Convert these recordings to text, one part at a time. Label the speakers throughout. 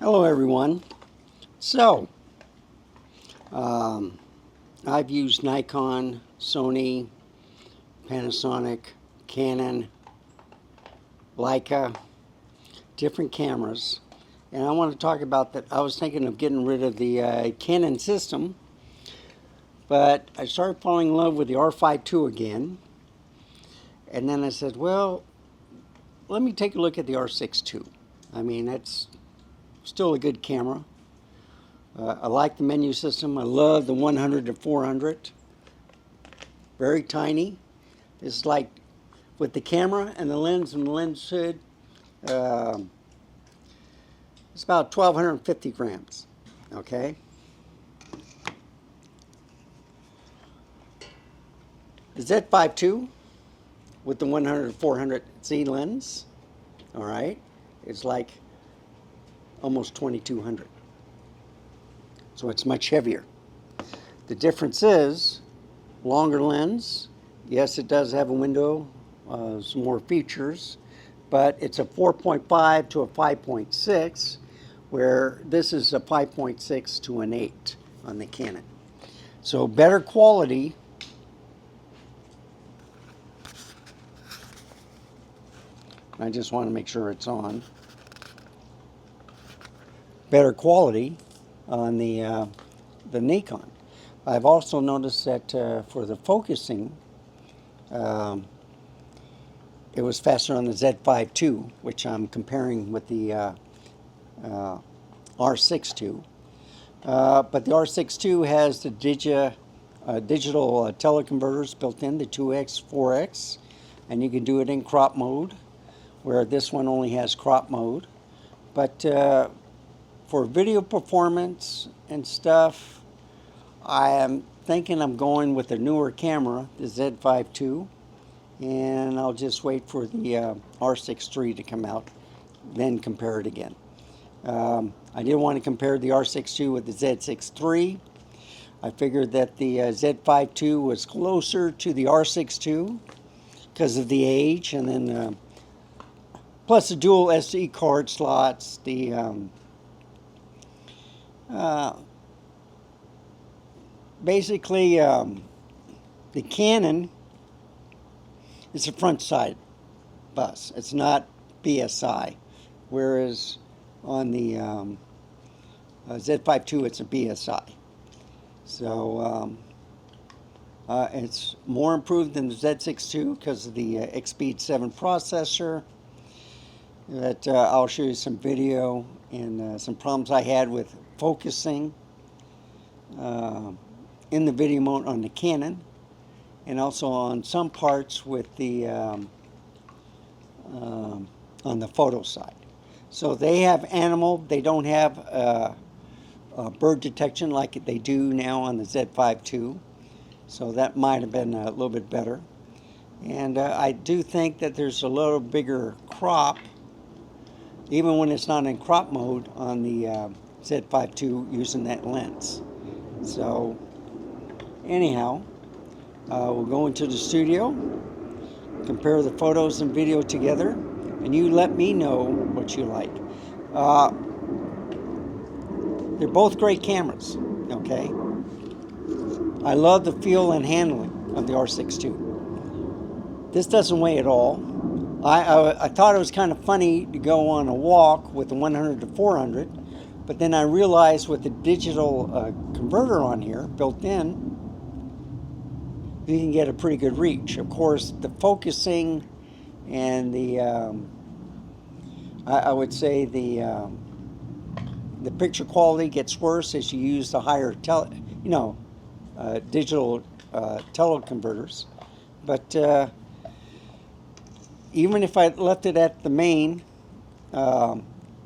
Speaker 1: Hello everyone. So, I've used Nikon, Sony, Panasonic, Canon, Leica, different cameras. And I want to talk about that. I was thinking of getting rid of the Canon system, but I started falling in love with the R5II again. And then I said, well, let me take a look at the R6II. I mean, that's still a good camera. I like the menu system. I love the 100 to 400. Very tiny. It's like with the camera and the lens hood, it's about 1,250 grams. Okay. The Z5II with the 100 to 400 Z lens, all right, is like almost 2,200. So it's much heavier. The difference is longer lens. Yes, it does have a window, some more features, but it's a 4.5 to a 5.6, where this is a 5.6 to an 8 on the Canon. So better quality. I just want to make sure it's on. Better quality on the Nikon. I've also noticed that for the focusing, it was faster on the Z5II, which I'm comparing with the R6II. But the R6II has the digital teleconverters built in, the 2x, 4x, and you can do it in crop mode, where this one only has crop mode. But for video performance and stuff, I am thinking I'm going with a newer camera, the Z5II, and I'll just wait for the R6III to come out, then compare it again. I didn't want to compare the R6II with the Z6III. I figured that the Z5II was closer to the R6II because of the age, and then plus the dual SD card slots, the basically the Canon is a front side bus. It's not BSI, whereas on the Z5II it's a BSI. So it's more improved than the Z6II because of the X-Speed 7 processor. That I'll show you some video and some problems I had with focusing in the video mode on the Canon, and also on some parts with the on the photo side. So they have animal, they don't have bird detection like they do now on the Z5II. So that might have been a little bit better. And I do think that there's a little bigger crop, even when it's not in crop mode on the Z5II using that lens. So anyhow, we'll go into the studio, compare the photos and video together, and you let me know what you like. They're both great cameras, okay? I love the feel and handling of the R6II. This doesn't weigh at all. I thought it was kind of funny to go on a walk with the 100 to 400, but then I realized with the digital converter on here built in, you can get a pretty good reach. Of course, the focusing and the I would say the picture quality gets worse as you use the higher digital teleconverters. But even if I left it at the main,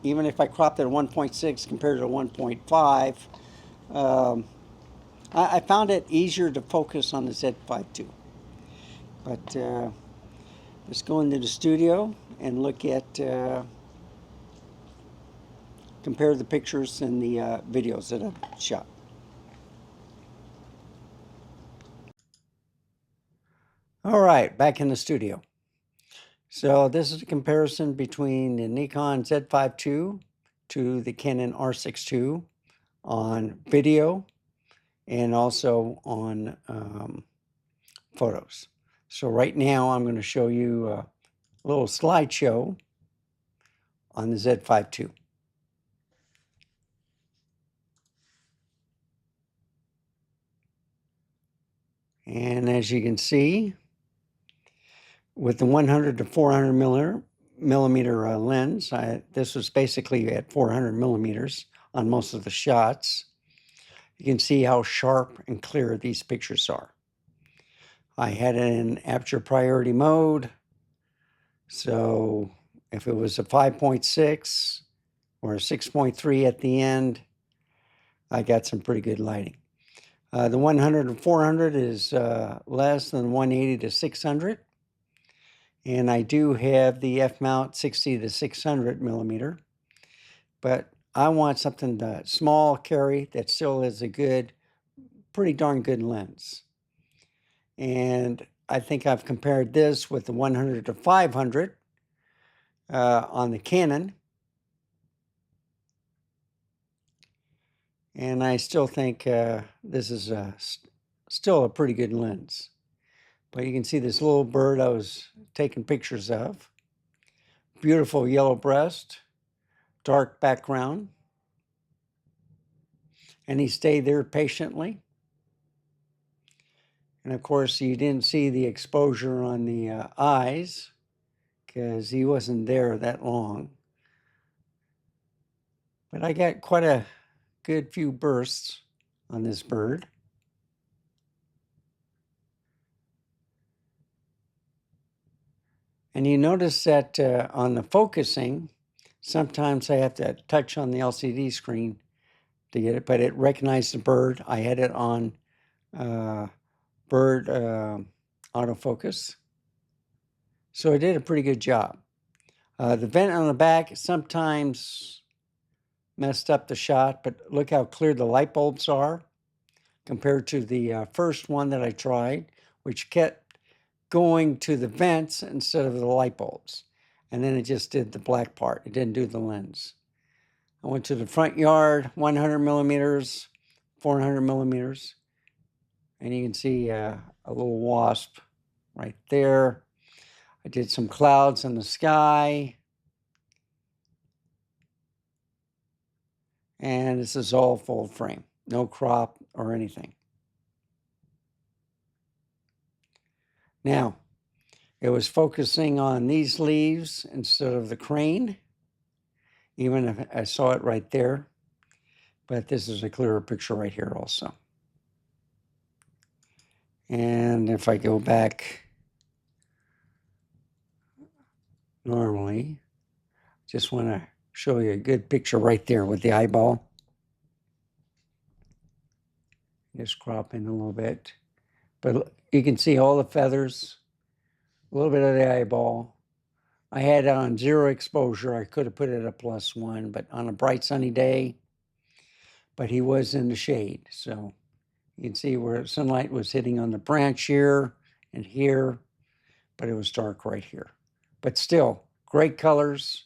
Speaker 1: even if I cropped it at 1.6 compared to 1.5, I found it easier to focus on the Z5II. But let's go into the studio and look at, compare the pictures and the videos that I've shot. All right, back in the studio. So this is a comparison between the Nikon Z52 to the Canon R6II on video and also on photos. So right now I'm going to show you a little slideshow on the Z5II. And as you can see, with the 100 to 400 millimeter lens, this was basically at 400 millimeters on most of the shots. You can see how sharp and clear these pictures are. I had it in aperture priority mode, so if it was a 5.6 or a 6.3 at the end, I got some pretty good lighting. The 100 to 400 is less than 180 to 600. And I do have the F-mount 60 to 600 millimeter. But I want something small carry that still is a good, pretty darn good lens. And I think I've compared this with the 100 to 500 on the Canon. And I still think this is still a pretty good lens. But you can see this little bird I was taking pictures of. Beautiful yellow breast, dark background. And he stayed there patiently. And of course, you didn't see the exposure on the eyes because he wasn't there that long. But I got quite a good few bursts on this bird. And you notice that on the focusing, sometimes I have to touch on the LCD screen to get it, but it recognized the bird. I had it on bird autofocus. So it did a pretty good job. The vent on the back sometimes messed up the shot, but look how clear the light bulbs are compared to the first one that I tried, which kept going to the vents instead of the light bulbs. And then it just did the black part. It didn't do the lens. I went to the front yard, 100 millimeters, 400 millimeters. And you can see a little wasp right there. I did some clouds in the sky. And this is all full frame, no crop or anything. Now, it was focusing on these leaves instead of the crane, even if I saw it right there. But this is a clearer picture right here also. And if I go back normally, just want to show you a good picture right there with the eyeball. Just crop in a little bit. But you can see all the feathers, a little bit of the eyeball. I had it on 0 exposure. I could have put it at +1, but on a bright sunny day, but he was in the shade. So you can see where sunlight was hitting on the branch here and here, but it was dark right here. But still, great colors,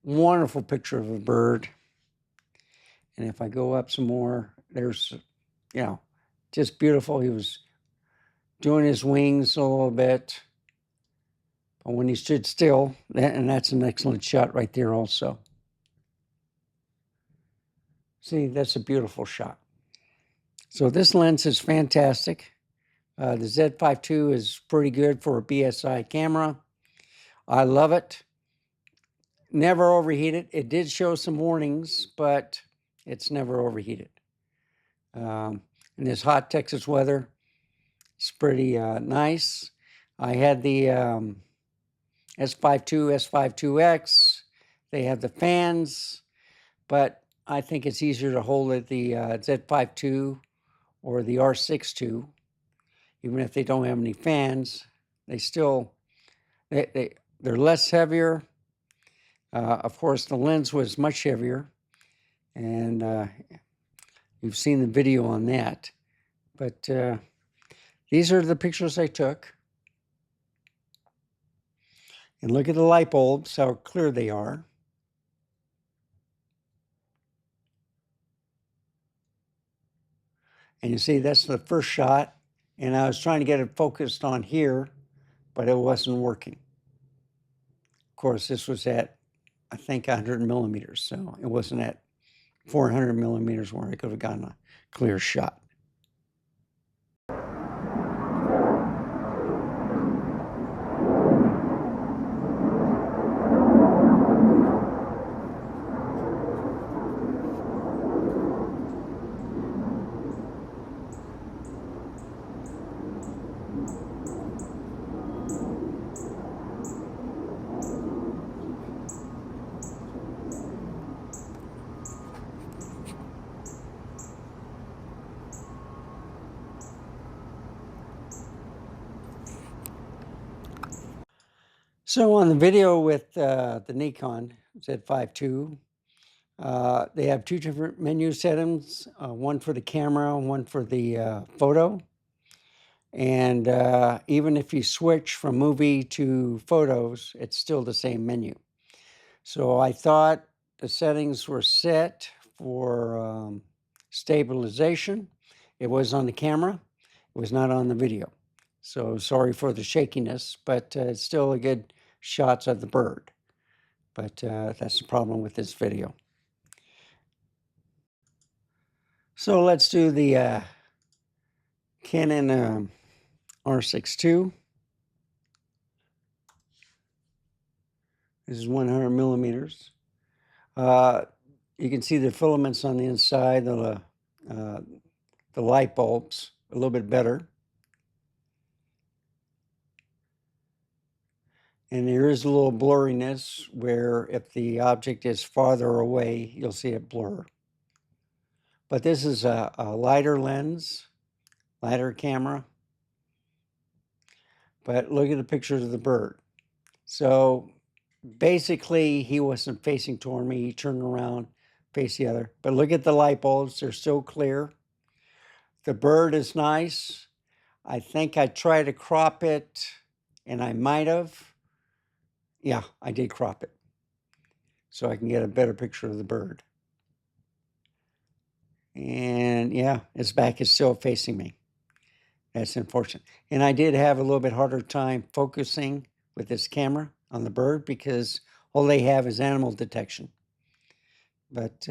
Speaker 1: wonderful picture of a bird. And if I go up some more, there's, you know, just beautiful. He was doing his wings a little bit. But when he stood still, and that's an excellent shot right there also. See, that's a beautiful shot. So this lens is fantastic. The Z5II is pretty good for a BSI camera. I love it. Never overheated. It did show some warnings, but it's never overheated. In this hot Texas weather, it's pretty nice. I had the S52, S52X. They have the fans, but I think it's easier to hold at the Z5II or the R6II. Even if they don't have any fans, they still, they're less heavier. Of course, the lens was much heavier, and you've seen the video on that. But these are the pictures I took. And look at the light bulbs, how clear they are. And you see, that's the first shot. And I was trying to get it focused on here, but it wasn't working. Of course, this was at, I think, 100 millimeters. So it wasn't at 400 millimeters where I could have gotten a clear shot. So on the video with the Nikon Z5II, they have two different menu settings, one for the camera, one for the photo. And even if you switch from movie to photos, it's still the same menu. So I thought the settings were set for stabilization. It was on the camera. It was not on the video. So sorry for the shakiness, but it's still a good shots of the bird. But that's the problem with this video. So let's do the Canon R6II. This is 100 millimeters. You can see the filaments on the inside, the light bulbs, a little bit better. And there is a little blurriness where if the object is farther away, you'll see it blur. But this is a lighter lens, lighter camera. But look at the pictures of the bird. So basically, he wasn't facing toward me. He turned around, faced the other. But look at the light bulbs. They're still clear. The bird is nice. I think I tried to crop it, and I might have. Yeah, I did crop it, so I can get a better picture of the bird. And yeah, its back is still facing me. That's unfortunate. And I did have a little bit harder time focusing with this camera on the bird because all they have is animal detection. But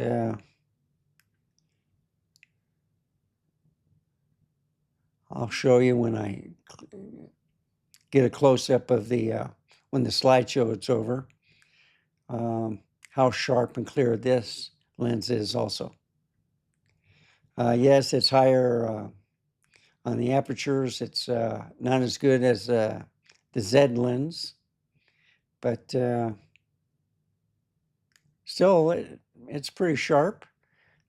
Speaker 1: I'll show you when I get a close-up of the when the slideshow is over, how sharp and clear this lens is also. Yes, it's higher on the apertures. It's not as good as the Z lens, but still, it's pretty sharp.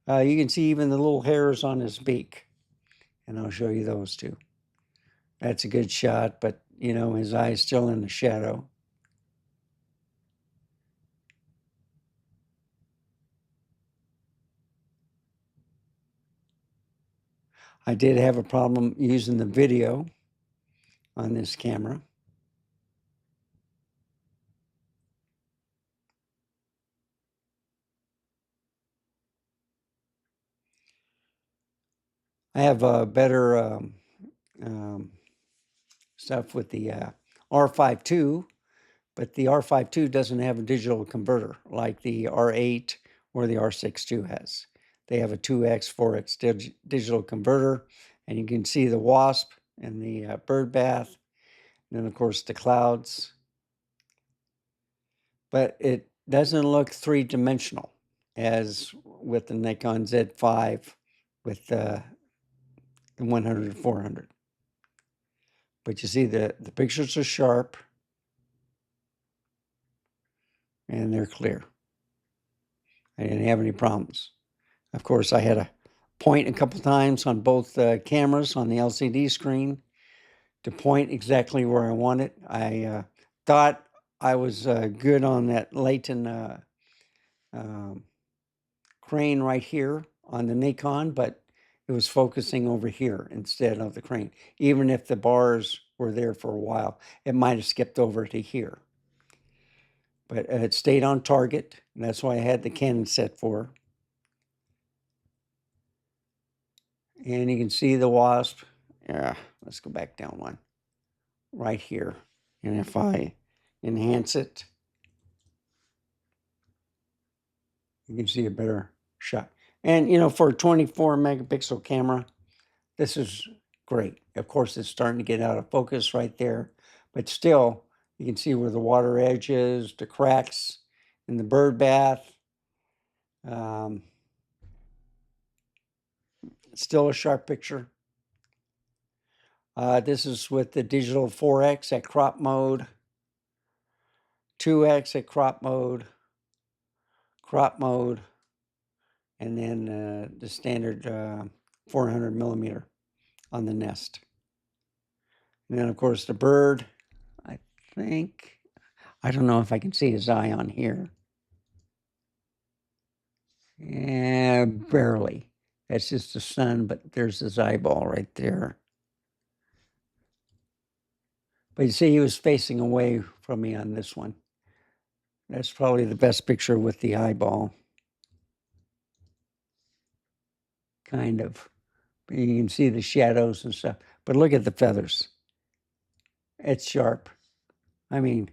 Speaker 1: You can see even the little hairs on his beak, and I'll show you those too. That's a good shot, but you know, his eye's still in the shadow. I did have a problem using the video on this camera. I have a better stuff with the R5II, but the R5II doesn't have a digital converter like the R8 or the R6II has. They have a 2x, 4x digital converter, and you can see the wasp and the bird bath, and then of course the clouds. But it doesn't look three-dimensional as with the Nikon Z5 with the 100 and 400. But you see the pictures are sharp and they're clear. I didn't have any problems. Of course, I had to point a couple times on both cameras on the LCD screen to point exactly where I wanted. I thought I was good on that Leighton crane right here on the Nikon, but it was focusing over here instead of the crane. Even if the bars were there for a while, it might have skipped over to here. But it stayed on target, and that's why I had the Canon set for. And you can see the wasp. Yeah, let's go back down one. Right here. And if I enhance it, you can see a better shot. And, you know, for a 24 megapixel camera, this is great. Of course, it's starting to get out of focus right there, but still, you can see where the water edge is, the cracks in the bird bath. Still a sharp picture. This is with the digital 4X at crop mode, 2X at crop mode, and then the standard 400 millimeter on the nest. And then, of course, the bird, I think, I don't know if I can see his eye on here. Yeah, barely. That's just the sun, but there's his eyeball right there. But you see, he was facing away from me on this one. That's probably the best picture with the eyeball. Kind of. You can see the shadows and stuff. But look at the feathers. It's sharp. I mean,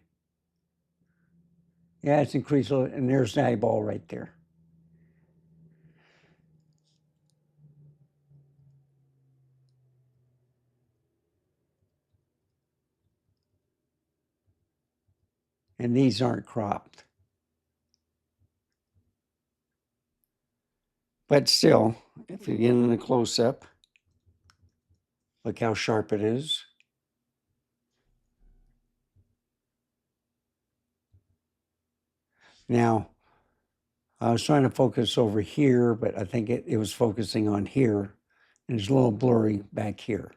Speaker 1: yeah, it's increased. And there's the eyeball right there. And these aren't cropped. But still, if you get in a close-up, look how sharp it is. Now, I was trying to focus over here, but I think it was focusing on here. And it's a little blurry back here.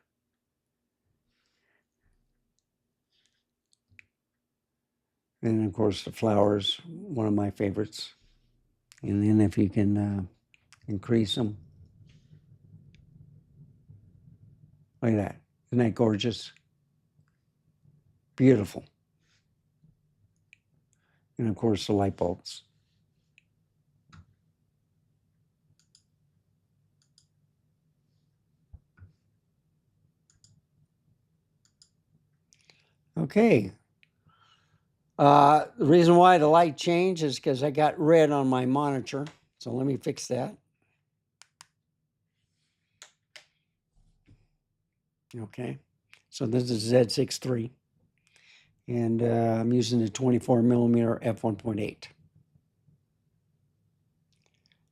Speaker 1: And of course, the flowers, one of my favorites. And then if you can increase them. Look at that. Isn't that gorgeous? Beautiful. And of course, the light bulbs. Okay. The reason why the light changed is because I got red on my monitor. So let me fix that. Okay. So this is Z6III. And I'm using the 24 millimeter f1.8.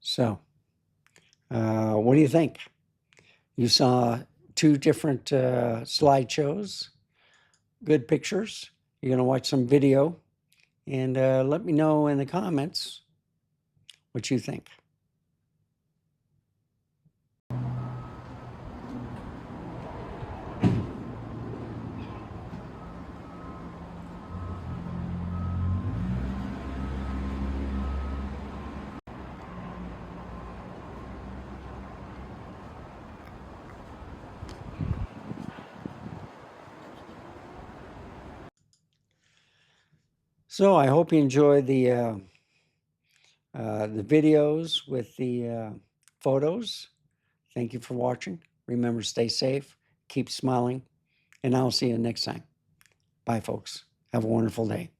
Speaker 1: So, what do you think? You saw two different slideshows, good pictures. You're going to watch some video, and let me know in the comments what you think. So I hope you enjoy the videos with the photos. Thank you for watching. Remember, stay safe, keep smiling, and I'll see you next time. Bye, folks. Have a wonderful day.